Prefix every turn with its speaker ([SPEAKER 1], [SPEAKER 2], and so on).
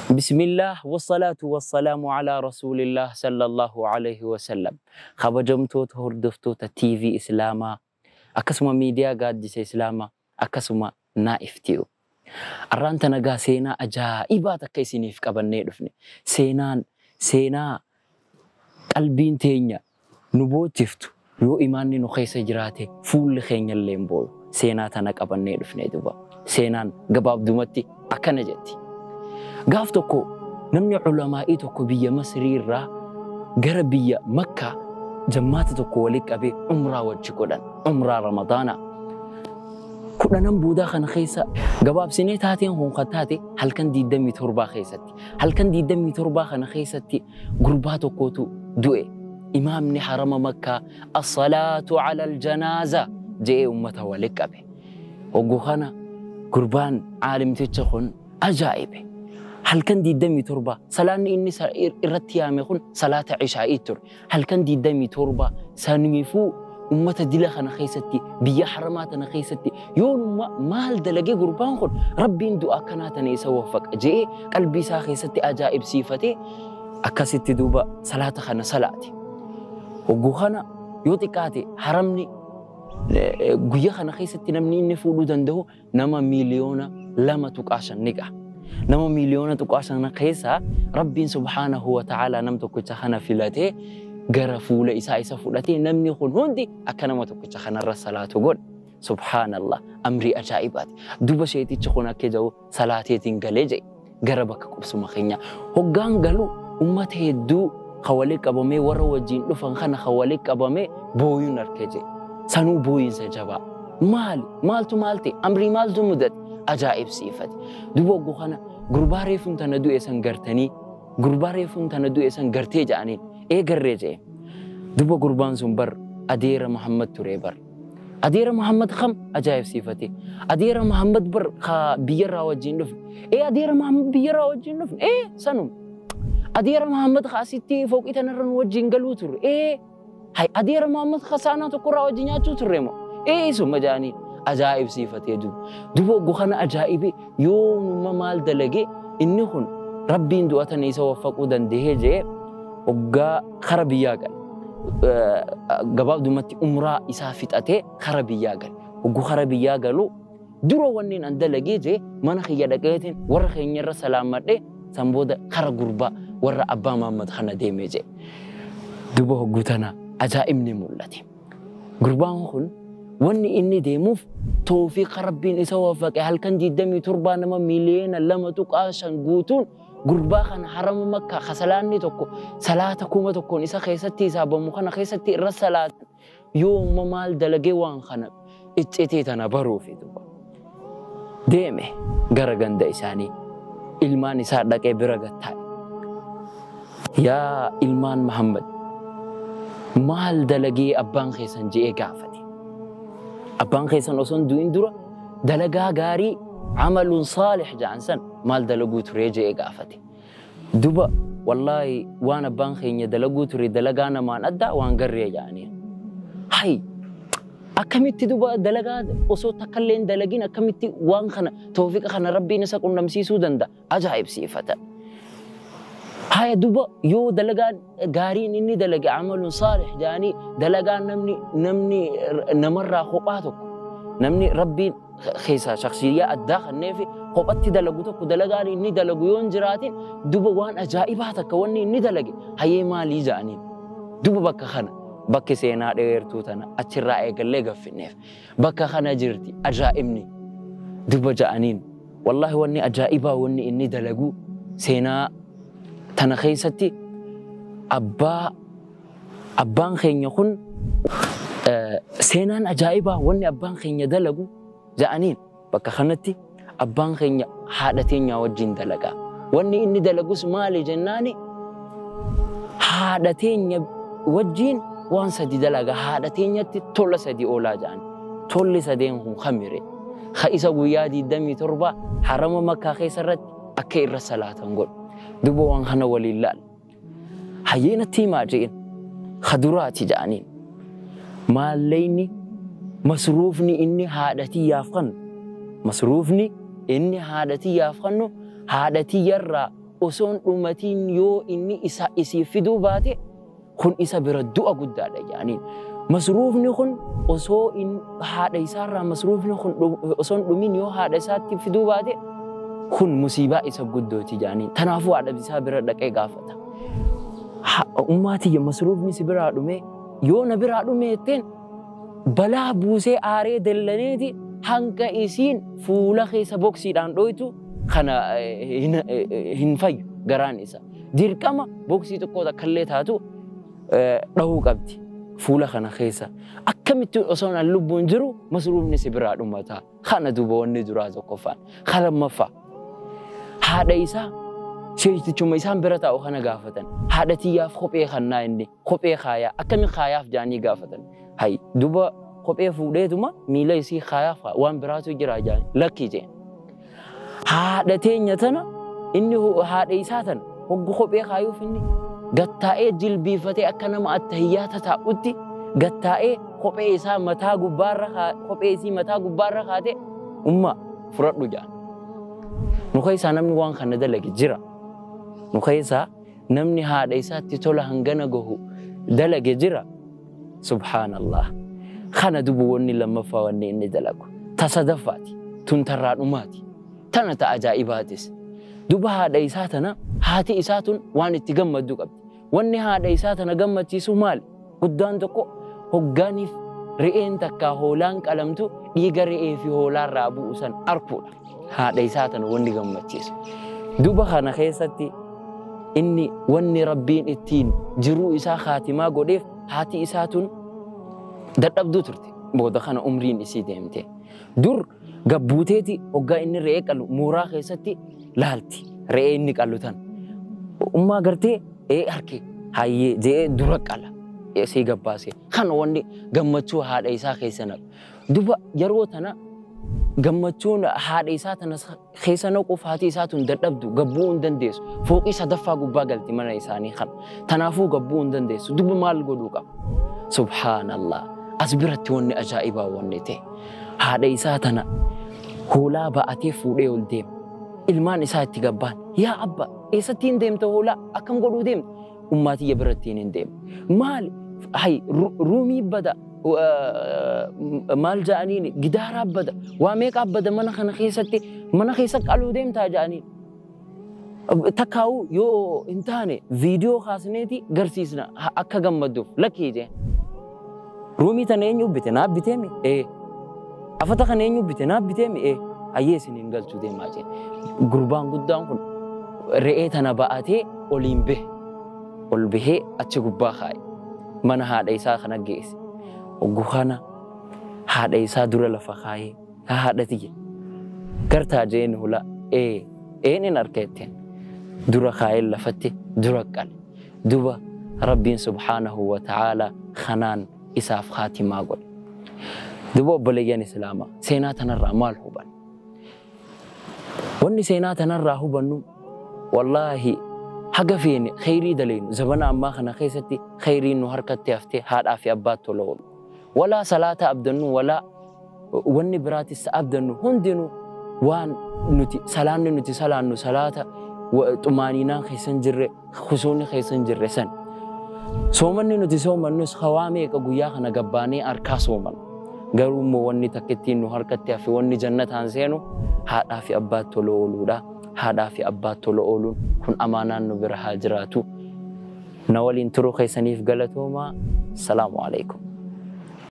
[SPEAKER 1] بسم الله والصلاة والسلام على رسول الله صلى الله عليه وسلم. خبجمتو تهردفتو تي في إسلاما أكسما ميديا قادس إسلاما أكسما نائفتيو. أرانتا نغا سينا أجائبات كيسيني في قبني دفني سينا قلبين تينيا نبوتفتو يو إيماني نخيس جراتي فول خينيا الليمبو سينا تانا قبني دفني دوبا سينان قباب دومتي أكنا جتي قاف توكو نمني علماء توكو بيا مصري را غربية مكة جماعة توكو وليك أبي عمرة وجكودان عمرة رمضان كنا نمبودا خن خيسة قباب سنة تاتين هون قتاتي هل كان دي دمي تربا خيستي هل كان دي دمي تربا خن خيستي قرباتو كوتو دوئي إمامني حرم مكة الصلاة على الجنازة جاء أمته وليك أبي وقوخانا قربان عالم تتشخن أجائبه هل كان دي دمي تربة صلاة إني إرتيا ميخون صلاة عشاء تر هل كان دي دمي تربة سانيفو أمة دلخنا خيستي بيا حرماتنا خيستي يوم ما هل دلقي قربان خون ربي دعاء كناتنا يسوفك جي قلبي سا خيستي أجائب صفتي أكست دوبا صلاة خنا صلاتي وقوخنا يوتيكاتي حرمني قويا خنا خيستي نمني نفولو دنده نما مليون لما تقاشن نقع نما مليون تقاشن خيسا ربي سبحانه وتعالى نم تكتخنا فيلته غرفول إسا فولته نمني خون هندي أكنا ما تكتخنا الرسالة تقول سبحان الله أمري أجائبات دوبا شيء تشخونا كجو صلاتي تنقلجي غربك قبس مخينيا هقان قالوا أمته دو خواليك أبامي وروجين لفن خنا خواليك أبامي بوين الكجي سنو بوين سجبا مالتي أمري مالتو مدد أجائب صفات دوبا قوخنا غرباري فنتنا دو إسان غرتني غرباري فنتنا دو إسان غرتي جانين غرجي دوبا غربان زنبر أدير محمد تريبر أدير محمد خم أجائب صفاتي أدير محمد بر خا بيرا وجين لفن أدير محمد بيرا وجين لفن سنو أدير محمد خاسيتي فوق إتنرن وجين قلوتر هاي أدير محمد خسانا تقرأ وجيناتو تريمو سو مجانين أجائب صفاتي دوبا قوخنا أجائبي يوم ما مال دلقي إني خن ربي دواتنا يسوفقو دنده جي وقا خربيا قال قباب دومتي أمرا إسافت أتي خربيا قال وقو خربيا قالو درو ونين أن دلقي جي منخي يدقيتين ورخي نير سلامات دي سنبودا خر قربا ور أبا محمد خنا ديمي جي دوبا قوتنا أجائبني مولتي قربان خن واني إني ديموف توفيق ربين يسوفك هل كان دي دمي تربا نما مليون لما تقاشن قوتون قرباخن حرم مكة خسلاني تكو صلاة كوما تكون إسا خيستي سابا مخنا خيستي الرسالات يوم مال دلقي وان خنا اتتيتنا بروفي دوبا ديمي غرغن دايساني إلمان سادك برغتاي يا إلمان محمد مال دلقي أبان خيسان جي قافت أبان خيسان أصلا دوين دورا دلقا غاري عمل صالح جانسان مال دلقو تريجي إقافتي دوبا والله وانا أبان خيني دلقو تري دلقانا مان أدى وان قرية يعني هاي أكمتي دوبا دلقا أصو تقلين دلقين أكمتي وان خنا توفيق خنا ربي نساق ونمسيسو دندا أجائب صفتا هاي دوبا يو دلقا غارين إني دلقا عمل صالح جاني دلقا نمني نمر خوباتك نمني ربي خيسا شخصية الداخل نيفي خوباتي دلقوتك ودلقاني إني دلقيون جراتين دوبا وان أجائباتك واني إني دلقي هاي مالي جانين دوبا بكا خنا بكا سينا ديرتو تانا أتشرائي قلقا في النيف بكا خنا جرتي أجائبني دوبا جانين والله واني أجائبا واني إني دلقو سينا تانا خيستي أبان خين يخون سينان أجائبا واني أبان خين يدلقو جانين بكا خنتي أبان خين حادتين يوجين دلقا واني إني دلقوس مالي جناني حادتين يوجين وان سدي دلقا حادتين يتي طول سدي أولا جاني طول سدين هم خميري خيسا ويادي دمي تربا حرم مكا خيسرت أكي الرسالات نقول دوبا وان خنا وليلال حيينا تيما جين خدراتي جانين ماليني مصروفني إني هادتي يافقن مصروفني إني هادتي يافقنو هادتي يرى osoon dhumatiin yoo inni isii fiduu baate kun isa bira du'a guddaadha jedhaniin. Masruufni kun osoo haadha isaarraa masruufni kun osoon dhumin yoo haadha isaatti fiduu baate kun musiibaa isa guddooti jedhaniin. Kanaafuu haadha isaa bira dhaqee gaafata. Ummaatiyya masruufni si biraa dhume yoo na biraa dhume jetteen balaa buusee aaree dallaneeti hanga isiin fuula keessa boksiidhaan dhoytu kana hin fayyu garaan isa. Dirqama boksii tokko takkallee taatu dhahuu qabdi fuula kana keessa. Akkamitti osoo an lubbuun jiru masruufni si biraa dhumata. Kana duuba wanni duraa tokkoffaan. Kan lammaffaa haadha isaa sheeytichuma isaan bira taa'u kana gaafatan. Haadha tiyyaaf kophee kannaa inni kophee kaayaa akkamiin kaayaaf jaanii gaafatan. Hay duuba kophee fuudheetuma miila isii kaayaaf waan biraatu jira jaanii lakkii jeen. Haadha teenya tana inni haadha isaa tana hoggu kophee kaayuuf inni gattaa'ee jilbiifatee akka nama attahiyyaata taa'utti gattaa'ee kophee isaa mataa gubbaarra kaatee umma fudhadhu jaan. Nu keessaa namni waan kana dalage jira. Nu keessaa namni haadha isaatti tola hangana gahu dalage jira. Subhaanallah. Kana dubu wanni lammaffaa wanni inni dalagu. Tasadaffaati. Tuntarraa dhumaati. Tana ta ajaa'ibaatis. Duba haadha isaa tana haati isaa tun waan itti gammaddu qabdi. Wanni haadha isaa tana gammachiisu maali? Guddaan tokko hoggaaniif re'een takka hoolaan qalamtu dhiiga re'ee fi hoolaarraa bu'u san arkuudha. Haadha isaa tana wanni gammachiisu. Duba kana keessatti inni wanni rabbiin ittiin jiruu isaa haatimaa godheef haati isaa tun dadhabduu turte. Booda kana umriin isii deemte. Dur gabbuuteeti hoggaa inni re'ee qalu mooraa keessatti laalti. Re'ee inni qalu tan. Ummaa gartee harke hayyee jee dura qala. Isii gabbaasee. Kana wanni gammachuu haadha isaa keessa naqu. Duba yeroo tana gammachuun haadha isaa tana keessa naquuf haati isaa tun dadhabdu gabbuu hin dandeessu. Fooqii sadaffaa gubbaa galti mana isaanii kana. Tanaafuu gabbuu hin dandeessu. Duba maal godhuu qaba? Subhaanallah. As biratti wanni ajaa'ibaa wanni ta'e. Haadha isaa tana hoolaa ba'atee fuudhee ol deema. Ilmaan isaa itti gabbaan. Yaa abba eessatti hin deemta hoolaa akkam godhuu deemta? Ummaatiyya biratti hin deemu. Maali? Hay ruumii bada maal ja'aniin gidaaraa bada waa meeqa bada mana kana keessatti mana keessa qaluu deemtaa ja'aniin. Takkaa'uu yoo hin taane viidiyoo kaasneeti garsiisna akka gammadduuf lakkii jeen. Ruumii tana eenyu bite naaf biteemi? Afata kana eenyu bite naaf biteemi? Hayyee isiniin galchuu deemaa jeen. Gurbaan guddaan kun re'ee tana ba'atee oliin bahe. Ol bahee achi gubbaa kaaye. Mana haadha isaa kana geesse. Ogguu kana haadha isaa dura lafa kaayee haadha tiyya. Gartaa jeen hula een arkeetteen. Dura kaayee lafatti dura qale. Duba Rabbiin subhaanahu wa ta'ala kanaan isaaf haatimaa godhe. Duba obboleeyyan Islaamaa seenaa tanarraa maal hubanna? Wanni seenaa tanarraa hubannu wallaahi haga feene khayrii daleenu zabana ammaa kana keessatti khayriin nu harkatti haftee haadhaa fi abbaatti tola oolu. Walaa salaata abdannu walaa wanni biraatis abdannu hundinuu waan nuti salaanni nuti salaannu salaata xumaaninaan keessan jirre khusuunni keessan jirre san. Soomanni nuti soomannus hawaa meeqa guyyaa kana gabbaanee harkaa sooman. Garuu immoo wanni takkittiin nu harkatti hafe wanni jannataan seenu haadhaa fi abbaatti tola ooluudha. Haadhaa fi abbaatti tola ooluun kun amaanaan nu bira haa jiraatu. Na waliin turuu keessaniif galatoomaa. Salaamu alaikum.